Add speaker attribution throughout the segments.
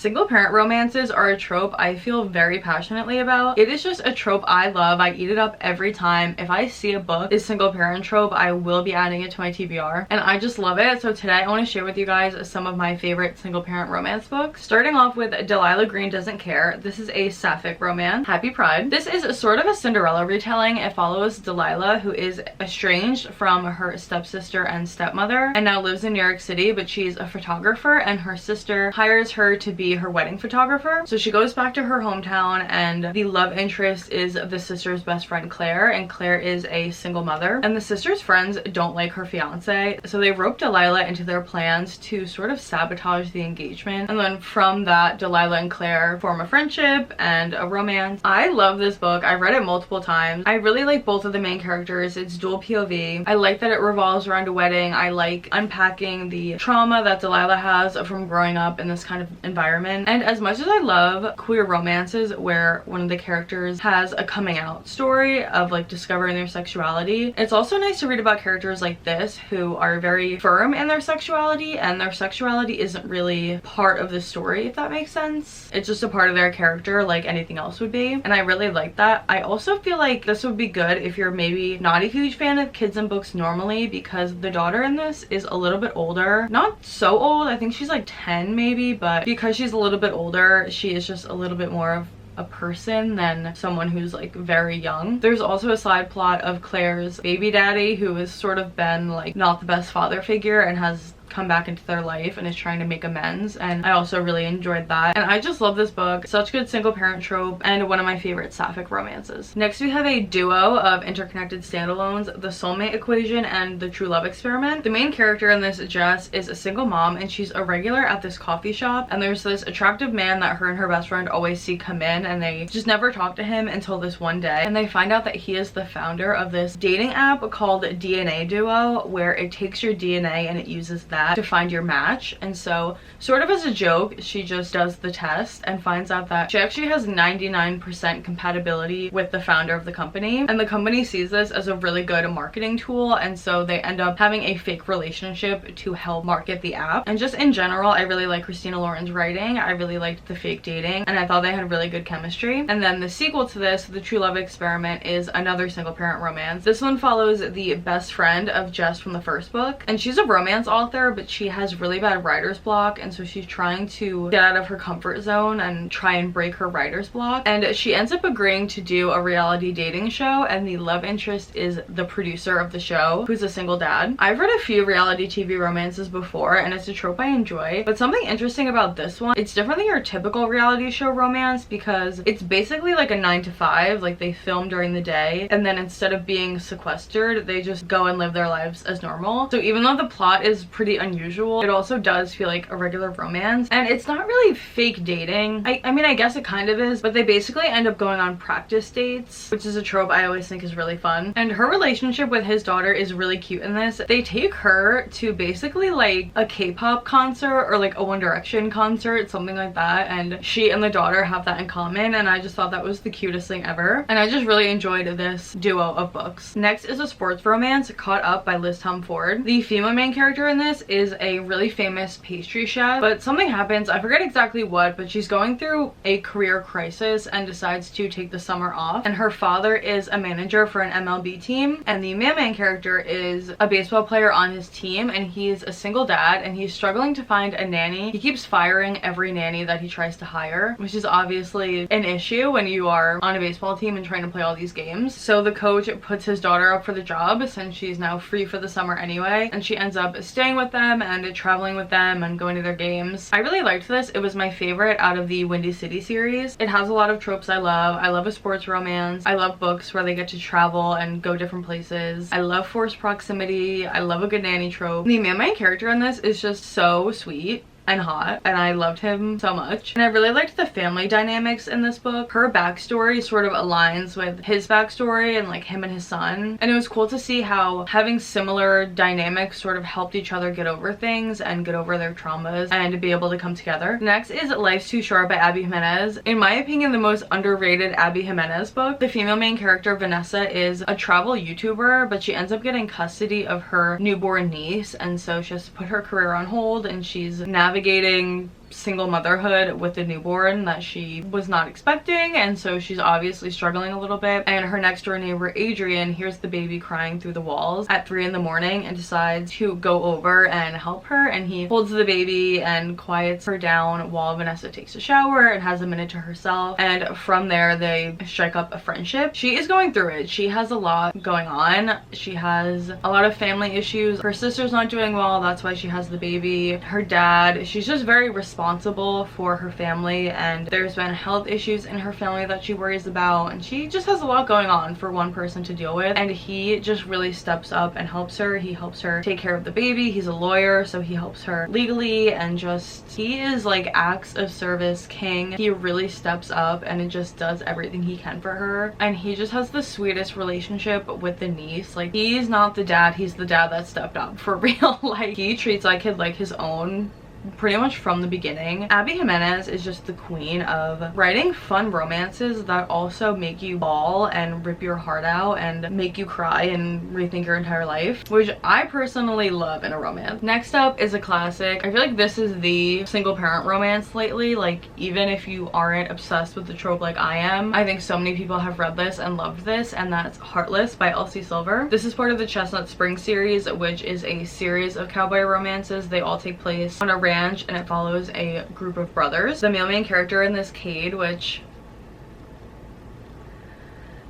Speaker 1: Single parent romances are a trope I feel very passionately about. It is just a trope I love. I eat it up every time. If I see a book is single parent trope, I will be adding it to my TBR, and I just love it. So today I want to share with you guys some of my favorite single parent romance books. Starting off with Delilah Green Doesn't Care. This is a sapphic romance. Happy Pride. This is sort of a Cinderella retelling. It follows Delilah, who is estranged from her stepsister and stepmother and now lives in New York City, but she's a photographer and her sister hires her to be her wedding photographer. So she goes back to her hometown, and the love interest is the sister's best friend Claire, and Claire is a single mother, and the sister's friends don't like her fiance, so they rope Delilah into their plans to sort of sabotage the engagement. And then from that, Delilah and Claire form a friendship and a romance. I love this book. I read it multiple times. I really like both of the main characters. It's dual POV. I like that it revolves around a wedding. I like unpacking the trauma that Delilah has from growing up in this kind of environment. And as much as I love queer romances where one of the characters has a coming out story of like discovering their sexuality, it's also nice to read about characters like this who are very firm in their sexuality, and their sexuality isn't really part of the story, if that makes sense. It's just a part of their character like anything else would be, and I really like that. I also feel like this would be good if you're maybe not a huge fan of kids in books normally, because the daughter in this is a little bit older. Not so old, I think she's like 10 maybe, but because she's a little bit older, she is just a little bit more of a person than someone who's like very young. There's also a side plot of Claire's baby daddy, who has sort of been like not the best father figure and has come back into their life and is trying to make amends, and I also really enjoyed that. And I just love this book. Such good single parent trope and one of my favorite sapphic romances. Next we have a duo of interconnected standalones, The Soulmate Equation and The True Love Experiment. The main character in this, Jess, is a single mom, and she's a regular at this coffee shop, and there's this attractive man that her and her best friend always see come in, and they just never talk to him until this one day, and they find out that he is the founder of this dating app called DNA Duo, where it takes your DNA and it uses that to find your match. And so sort of as a joke, she just does the test and finds out that she actually has 99% compatibility with the founder of the company, and the company sees this as a really good marketing tool, and so they end up having a fake relationship to help market the app. And just in general, I really like Christina Lauren's writing. I really liked the fake dating, and I thought they had really good chemistry. And then the sequel to this, The True Love Experiment, is another single parent romance. This one follows the best friend of Jess from the first book, and she's a romance author, but she has really bad writer's block, and so she's trying to get out of her comfort zone and try and break her writer's block. And she ends up agreeing to do a reality dating show, and the love interest is the producer of the show, who's a single dad. I've read a few reality TV romances before, and it's a trope I enjoy, but something interesting about this one, it's different than your typical reality show romance because it's basically like a 9 to 5, like they film during the day, and then instead of being sequestered, they just go and live their lives as normal. So even though the plot is pretty unusual, it also does feel like a regular romance, and it's not really fake dating. I mean, I guess it kind of is, but they basically end up going on practice dates, which is a trope I always think is really fun. And her relationship with his daughter is really cute in this. They take her to basically like a K-pop concert or like a One Direction concert, something like that, and she and the daughter have that in common, and I just thought that was the cutest thing ever, and I just really enjoyed this duo of books. Next is a sports romance, Caught Up by Liz Tom Ford. The female main character in this is a really famous pastry chef, but something happens, I forget exactly what, but she's going through a career crisis and decides to take the summer off, and her father is a manager for an MLB team, and the main character is a baseball player on his team, and he's a single dad, and he's struggling to find a nanny. He keeps firing every nanny that he tries to hire, which is obviously an issue when you are on a baseball team and trying to play all these games. So the coach puts his daughter up for the job since she's now free for the summer anyway, and she ends up staying with them and traveling with them and going to their games. I really liked this. It was my favorite out of the Windy City series. It has a lot of tropes I love. I love a sports romance. I love books where they get to travel and go different places. I love forced proximity. I love a good nanny trope. The main character in this is just so sweet and hot, and I loved him so much. And I really liked the family dynamics in this book. Her backstory sort of aligns with his backstory and like him and his son, and it was cool to see how having similar dynamics sort of helped each other get over things and get over their traumas and to be able to come together. Next is Life's Too Short by Abby Jimenez. In my opinion, the most underrated Abby Jimenez book. The female main character, Vanessa, is a travel YouTuber, but she ends up getting custody of her newborn niece, and so she has to put her career on hold, and she's navigating single motherhood with a newborn that she was not expecting, and so she's obviously struggling a little bit. And her next door neighbor Adrian hears the baby crying through the walls at 3 in the morning and decides to go over and help her, and he holds the baby and quiets her down while Vanessa takes a shower and has a minute to herself. And from there they strike up a friendship. She is going through it. She has a lot going on. She has a lot of family issues. Her sister's not doing well, that's why she has the baby. Her dad, she's just very responsible for her family, and there's been health issues in her family that she worries about, and she just has a lot going on for one person to deal with. And he just really steps up and helps her. He helps her take care of the baby. He's a lawyer, so he helps her legally, and just he is like acts of service king. He really steps up and it just does everything he can for her, and he just has the sweetest relationship with the niece. Like, he's not the dad, he's the dad that stepped up for real. Like, he treats that kid like his own pretty much from the beginning. Abby Jimenez is just the queen of writing fun romances that also make you bawl and rip your heart out and make you cry and rethink your entire life, which I personally love in a romance. Next up is a classic. I feel like this is the single parent romance lately. Like, even if you aren't obsessed with the trope like I am, I think so many people have read this and loved this, and that's Heartless by Elsie Silver. This is part of the Chestnut Spring series, which is a series of cowboy romances. They all take place on a ranch, and it follows a group of brothers. The male main character in this, Cade,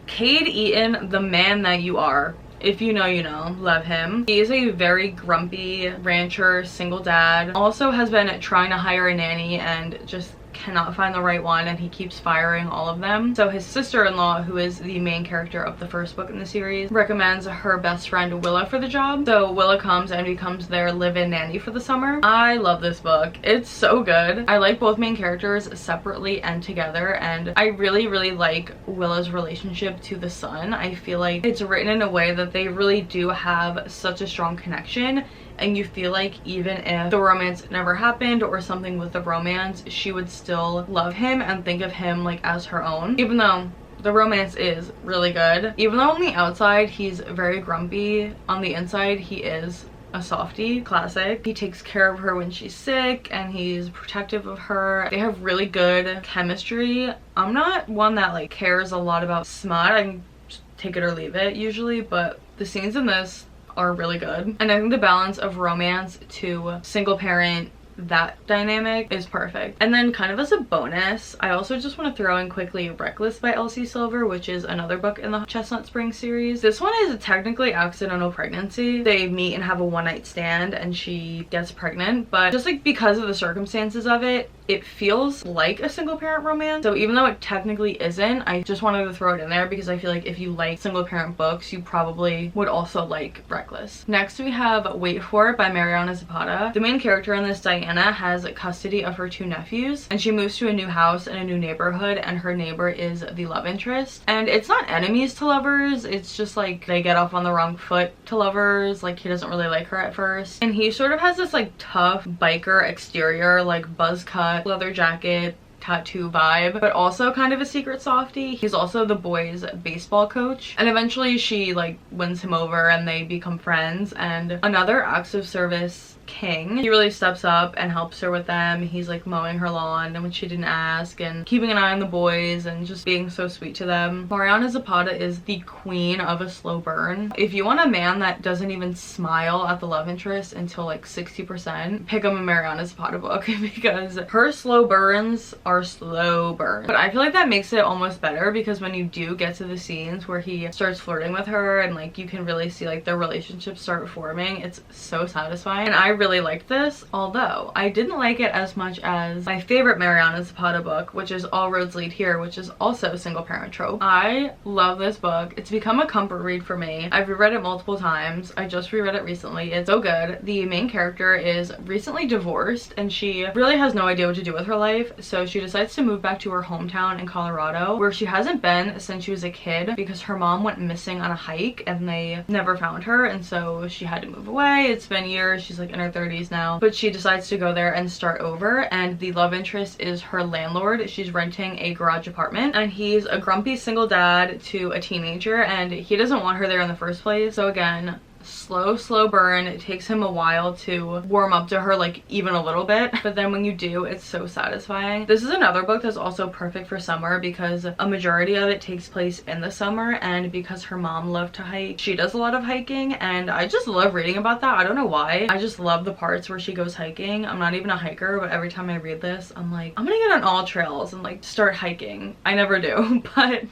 Speaker 1: Cade Eaton, the man that you are. If you know, you know. Love him. He is a very grumpy rancher, single dad. Also has been trying to hire a nanny and just cannot find the right one, and he keeps firing all of them. So his sister-in-law, who is the main character of the first book in the series, recommends her best friend Willa for the job. So Willa comes and becomes their live-in nanny for the summer. I love this book. It's so good. I like both main characters separately and together, and I really like Willa's relationship to the son. I feel like it's written in a way that they really do have such a strong connection, and you feel like even if the romance never happened or something with the romance, she would still love him and think of him like as her own, even though the romance is really good. Even though on the outside he's very grumpy, on the inside he is a softie. Classic. He takes care of her when she's sick and he's protective of her. They have really good chemistry. I'm not one that like cares a lot about smut. I can just take it or leave it usually, but the scenes in this are really good, and I think the balance of romance to single parent, that dynamic is perfect. And then kind of as a bonus, I also just want to throw in quickly Reckless by Elsie Silver, which is another book in the Chestnut Spring series. This one is technically accidental pregnancy. They meet and have a one-night stand and she gets pregnant, but just like because of the circumstances of it, it feels like a single parent romance. So even though it technically isn't, I just wanted to throw it in there because I feel like if you like single parent books, you probably would also like Reckless. Next we have Wait For It by Mariana Zapata. The main character in this, Diana, has custody of her 2 nephews, and she moves to a new house in a new neighborhood, and her neighbor is the love interest. And it's not enemies to lovers, it's just like they get off on the wrong foot to lovers. Like, he doesn't really like her at first, and he sort of has this like tough biker exterior, like buzz cut, leather jacket, tattoo vibe, but also kind of a secret softie. He's also the boys' baseball coach, and eventually she like wins him over and they become friends. And another acts of service king, he really steps up and helps her with them. He's like mowing her lawn and when she didn't ask, and keeping an eye on the boys and just being so sweet to them. Mariana Zapata is the queen of a slow burn. If you want a man that doesn't even smile at the love interest until like 60%, pick up a Mariana Zapata book because her slow burns are slow burns. But I feel like that makes it almost better because when you do get to the scenes where he starts flirting with her and like you can really see like their relationship start forming, it's so satisfying. And I really liked this, although I didn't like it as much as my favorite Mariana Zapata book, which is All Roads Lead Here, which is also a single parent trope. I love this book. It's become a comfort read for me. I've reread it multiple times. I just reread it recently. It's so good. The main character is recently divorced and she really has no idea what to do with her life, so she decides to move back to her hometown in Colorado, where she hasn't been since she was a kid because her mom went missing on a hike and they never found her, and so she had to move away. It's been years. She's like in her 30s now, but she decides to go there and start over, and the love interest is her landlord. She's renting a garage apartment and he's a grumpy single dad to a teenager, and he doesn't want her there in the first place. So again, slow burn. It takes him a while to warm up to her, like even a little bit, but then when you do, it's so satisfying. This is another book that's also perfect for summer because a majority of it takes place in the summer, and because her mom loved to hike, she does a lot of hiking, and I just love reading about that. I don't know why. I just love the parts where she goes hiking. I'm not even a hiker, but every time I read this, I'm like, I'm gonna get on all trails and like start hiking. I never do, but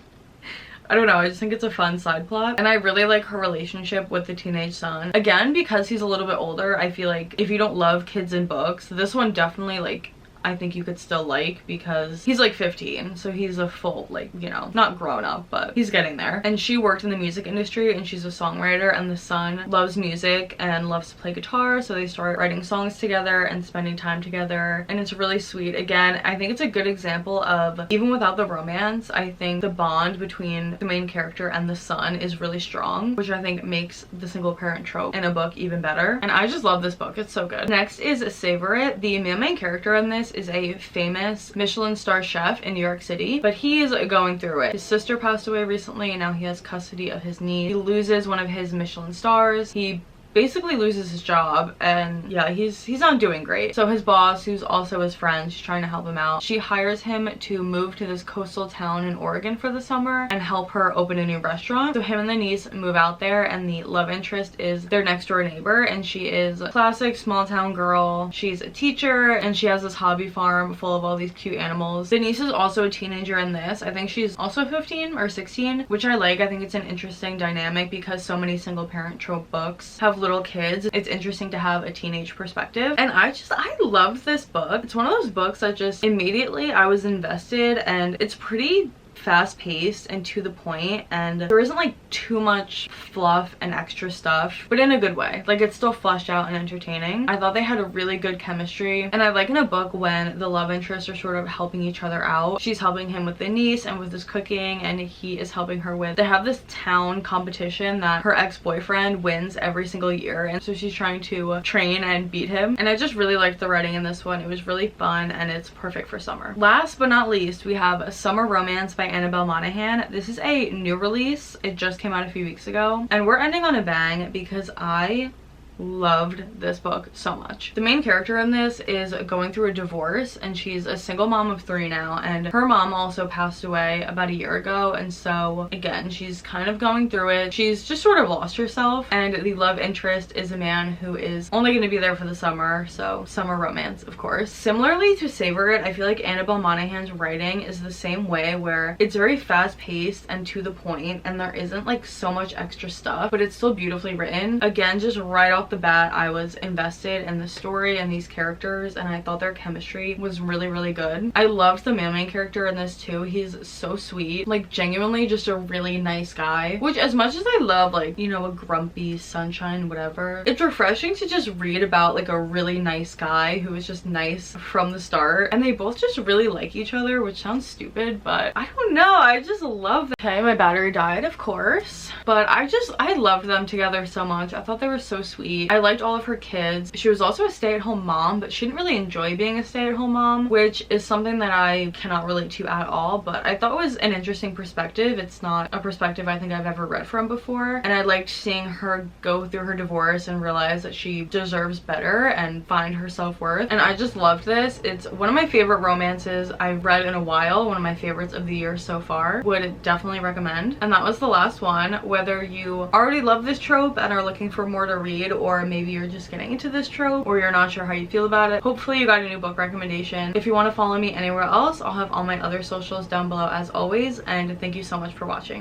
Speaker 1: I don't know, I just think it's a fun side plot. And I really like her relationship with the teenage son. Again, because he's a little bit older, I feel like if you don't love kids in books, this one definitely, like, I think you could still like, because he's like 15, so he's a full, like, you know, not grown up, but he's getting there. And she worked in the music industry and she's a songwriter, and the son loves music and loves to play guitar, so they start writing songs together and spending time together, and it's really sweet. Again, I think it's a good example of, even without the romance, I think the bond between the main character and the son is really strong, which I think makes the single parent trope in a book even better. And I just love this book, it's so good. Next is Savor It. The main character in this is a famous Michelin star chef in New York City, but he is going through it. His sister passed away recently and now he has custody of his niece. He loses one of his Michelin stars. He basically loses his job, and yeah, he's not doing great. So his boss, who's also his friend, she's trying to help him out. She hires him to move to this coastal town in Oregon for the summer and help her open a new restaurant. So him and the niece move out there, and the love interest is their next door neighbor, and she is a classic small town girl. She's a teacher and she has this hobby farm full of all these cute animals. The niece is also a teenager in this. I think she's also 15 or 16, which I like. I think it's an interesting dynamic because so many single parent trope books have little kids. It's interesting to have a teenage perspective, and I loved this book. It's one of those books that just immediately I was invested, and it's pretty fast-paced and to the point, and there isn't like too much fluff and extra stuff, but in a good way. Like, it's still fleshed out and entertaining. I thought they had a really good chemistry, and I like in a book when the love interests are sort of helping each other out. She's helping him with the niece and with his cooking, and he is helping her with, they have this town competition that her ex-boyfriend wins every single year, and so she's trying to train and beat him. And I just really liked the writing in this one. It was really fun, and it's perfect for summer. Last but not least, we have A Summer Romance by Annabelle Monaghan. This is a new release. It just came out a few weeks ago, and we're ending on a bang because I loved this book so much. The main character in this is going through a divorce, and she's a single mom of 3 now, and her mom also passed away about a year ago, and so again, she's kind of going through it. She's just sort of lost herself, and the love interest is a man who is only going to be there for the summer, so summer romance, of course. Similarly to Savor It, I feel like Annabelle Monaghan's writing is the same way, where it's very fast-paced and to the point, and there isn't like so much extra stuff, but it's still beautifully written. Again, just right off the bat, I was invested in the story and these characters, and I thought their chemistry was really good. I loved the main character in this too. He's so sweet, like genuinely just a really nice guy, which, as much as I love, like, you know, a grumpy sunshine whatever, it's refreshing to just read about like a really nice guy who is just nice from the start, and they both just really like each other, which sounds stupid, but I don't know, I just love them. Okay, my battery died, of course, but I loved them together so much. I thought they were so sweet. I liked all of her kids. She was also a stay-at-home mom, but she didn't really enjoy being a stay-at-home mom, which is something that I cannot relate to at all, but I thought it was an interesting perspective. It's not a perspective I think I've ever read from before, and I liked seeing her go through her divorce and realize that she deserves better and find her self-worth, and I just loved this. It's one of my favorite romances I've read in a while, one of my favorites of the year so far. Would definitely recommend. And that was the last one. Whether you already love this trope and are looking for more to read, or maybe you're just getting into this trope, or you're not sure how you feel about it, hopefully you got a new book recommendation. If you want to follow me anywhere else, I'll have all my other socials down below as always, and thank you so much for watching.